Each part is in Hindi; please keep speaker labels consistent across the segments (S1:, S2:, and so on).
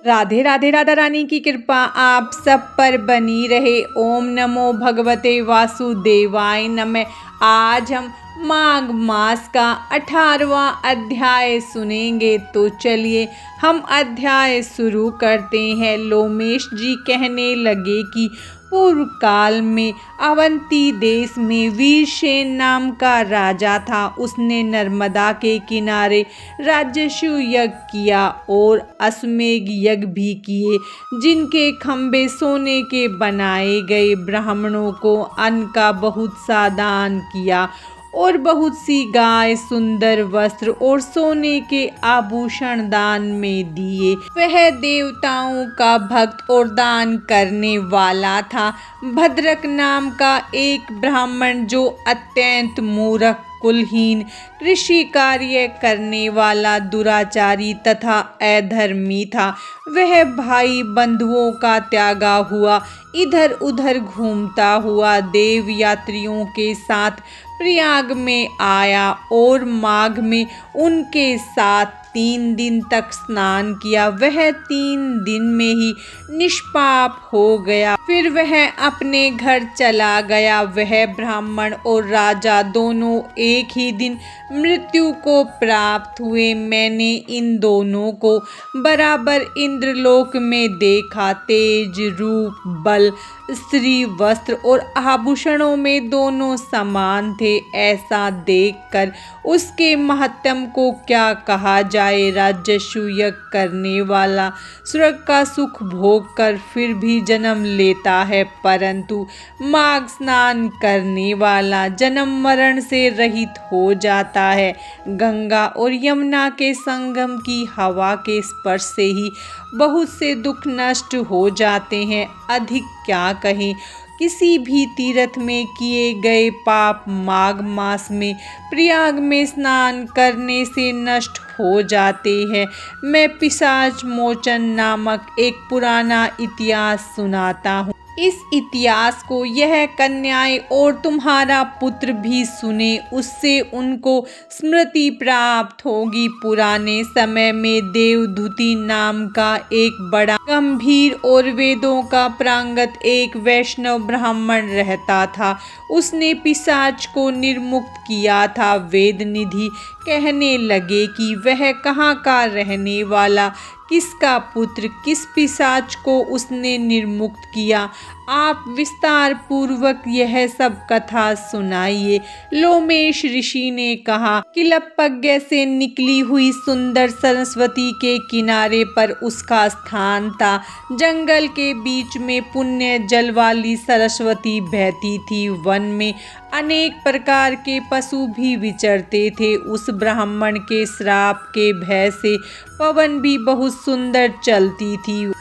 S1: राधे राधे। राधा रानी की कृपा आप सब पर बनी रहे। ओम नमो भगवते वासुदेवाय नमः। आज हम माघ मास का 18वां अध्याय सुनेंगे। तो चलिए हम अध्याय शुरू करते हैं। लोमेश जी कहने लगे कि पूर्व काल में अवंती देश में वीरसेन नाम का राजा था। उसने नर्मदा के किनारे राजस्व यज्ञ किया और अश्वमेध यज्ञ भी किए, जिनके खंभे सोने के बनाए गए। ब्राह्मणों को अन्न का बहुत सा दान किया और बहुत सी गाय, सुंदर वस्त्र और सोने के आभूषण दान में दिए। वह देवताओं का भक्त और दान करने वाला था। भद्रक नाम का एक ब्राह्मण, जो अत्यंत मूर्ख, कुलहीन, कृषि कार्य करने वाला, दुराचारी तथा अधर्मी था, वह भाई बंधुओं का त्यागा हुआ इधर उधर घूमता हुआ देव यात्रियों के साथ प्रयाग में आया और माघ में उनके साथ 3 दिन तक स्नान किया। वह 3 दिन में ही निष्पाप हो गया। फिर वह अपने घर चला गया। वह ब्राह्मण और राजा दोनों एक ही दिन मृत्यु को प्राप्त हुए। मैंने इन दोनों को बराबर इंद्रलोक में देखा। तेज, रूप, बल, स्त्री, वस्त्र और आभूषणों में दोनों समान थे। ऐसा देखकर उसके महत्म को क्या कहा जाए। राजस्व यज्ञ करने वाला स्वर्ग का सुख भोग कर फिर भी जन्म लेता है, परंतु माघ स्नान करने वाला जन्म मरण से रहित हो जाता है। गंगा और यमुना के संगम की हवा के स्पर्श से ही बहुत से दुख नष्ट हो जाते हैं। अधिक क्या कहें, किसी भी तीर्थ में किए गए पाप माघ मास में प्रयाग में स्नान करने से नष्ट हो जाते हैं। मैं पिशाच मोचन नामक एक पुराना इतिहास सुनाता हूँ। इस इतिहास को यह कन्याएं और तुम्हारा पुत्र भी सुने, उससे उनको स्मृति प्राप्त होगी। पुराने समय में देवदूति नाम का एक बड़ा गंभीर और वेदों का प्रांगत एक वैष्णव ब्राह्मण रहता था। उसने पिशाच को निर्मुक्त किया था। वेद निधि कहने लगे कि वह कहाँ का रहने वाला, किसका पुत्र, किस पिशाच को उसने निर्मुक्त किया। आप विस्तार पूर्वक यह सब कथा सुनाइए। लोमेश ऋषि ने कहा कि लपज्ञ से निकली हुई सुंदर सरस्वती के किनारे पर उसका स्थान था। जंगल के बीच में पुण्य जल वाली सरस्वती बहती थी। वन में अनेक प्रकार के पशु भी विचरते थे। उस ब्राह्मण के श्राप के भय से पवन भी बहुत सुंदर चलती थी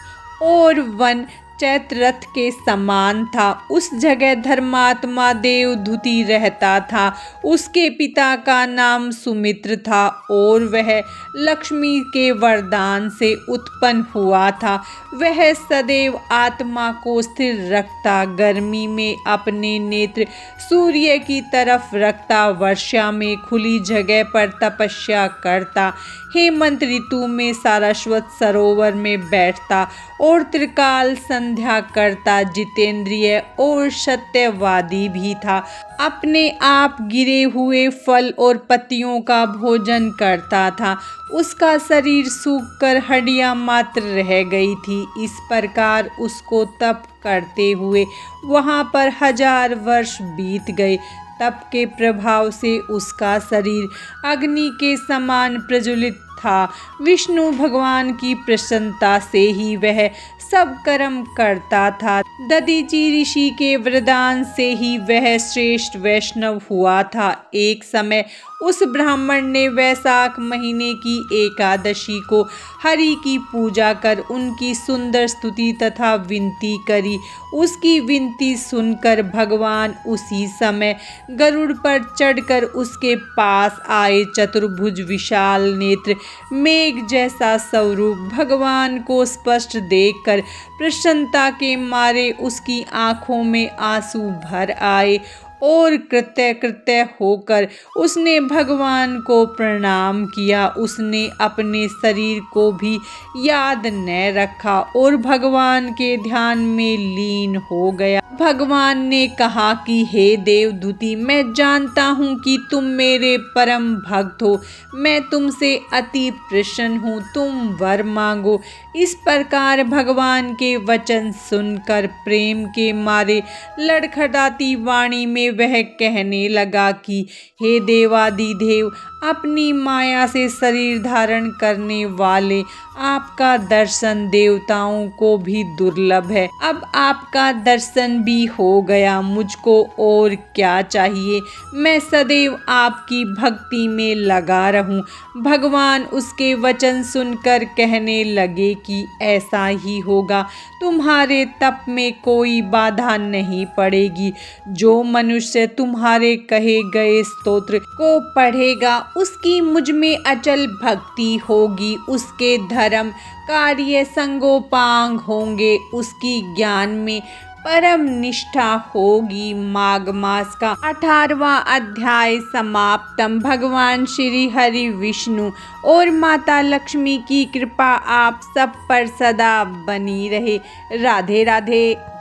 S1: और वन चैत्र रथ के समान था। उस जगह धर्मात्मा देवदूति रहता था। उसके पिता का नाम सुमित्र था और वह लक्ष्मी के वरदान से उत्पन्न हुआ था। वह सदैव आत्मा को स्थिर रखता, गर्मी में अपने नेत्र सूर्य की तरफ रखता, वर्षा में खुली जगह पर तपस्या करता, हेमंत ऋतु में सारस्वत सरोवर में बैठता और त्रिकाल संध्या करता। जितेंद्रिय और सत्यवादी भी था। अपने आप गिरे हुए फल और पत्तियों का भोजन करता था। उसका शरीर सूखकर हड्डियां मात्र रह गई थी। इस प्रकार उसको तप करते हुए वहां पर 1000 वर्ष बीत गए। तप के प्रभाव से उसका शरीर अग्नि के समान प्रज्वलित था। विष्णु भगवान की प्रसन्नता से ही वह सब कर्म करता था। दधीचि ऋषि के वरदान से ही वह श्रेष्ठ वैष्णव हुआ था। एक समय उस ब्राह्मण ने वैशाख महीने की एकादशी को हरि की पूजा कर उनकी सुंदर स्तुति तथा विनती करी। उसकी विनती सुनकर भगवान उसी समय गरुड़ पर चढ़कर उसके पास आए। चतुर्भुज, विशाल नेत्र, मेघ जैसा स्वरूप, भगवान को स्पष्ट देखकर प्रसन्नता के मारे उसकी आंखों में आंसू भर आए और कृत्य होकर उसने भगवान को प्रणाम किया। उसने अपने शरीर को भी याद न रखा और भगवान के ध्यान में लीन हो गया। भगवान ने कहा कि हे देवदूती, मैं जानता हूँ कि तुम मेरे परम भक्त हो। मैं तुमसे अति प्रसन्न हूँ, तुम वर मांगो। इस प्रकार भगवान के वचन सुनकर प्रेम के मारे लड़खड़ाती वाणी में वह कहने लगा कि हे देवादिदेव, अपनी माया से शरीर धारण करने वाले, आपका दर्शन देवताओं को भी दुर्लभ है। अब आपका दर्शन भी हो गया, मुझको और क्या चाहिए। मैं सदैव आपकी भक्ति में लगा रहूं। भगवान उसके वचन सुनकर कहने लगे कि ऐसा ही होगा, तुम्हारे तप में कोई बाधा नहीं पड़ेगी। जो मनुष्य तुम्हारे कहे गए स्तोत्र को पढ़ेगा, उसकी मुझ में अचल भक्ति होगी, उसके धर्म कार्य संगोपांग होंगे, उसकी ज्ञान में परम निष्ठा होगी। माघ मास का 18वां अध्याय समाप्तम। भगवान श्री हरि विष्णु और माता लक्ष्मी की कृपा आप सब पर सदा बनी रहे। राधे राधे।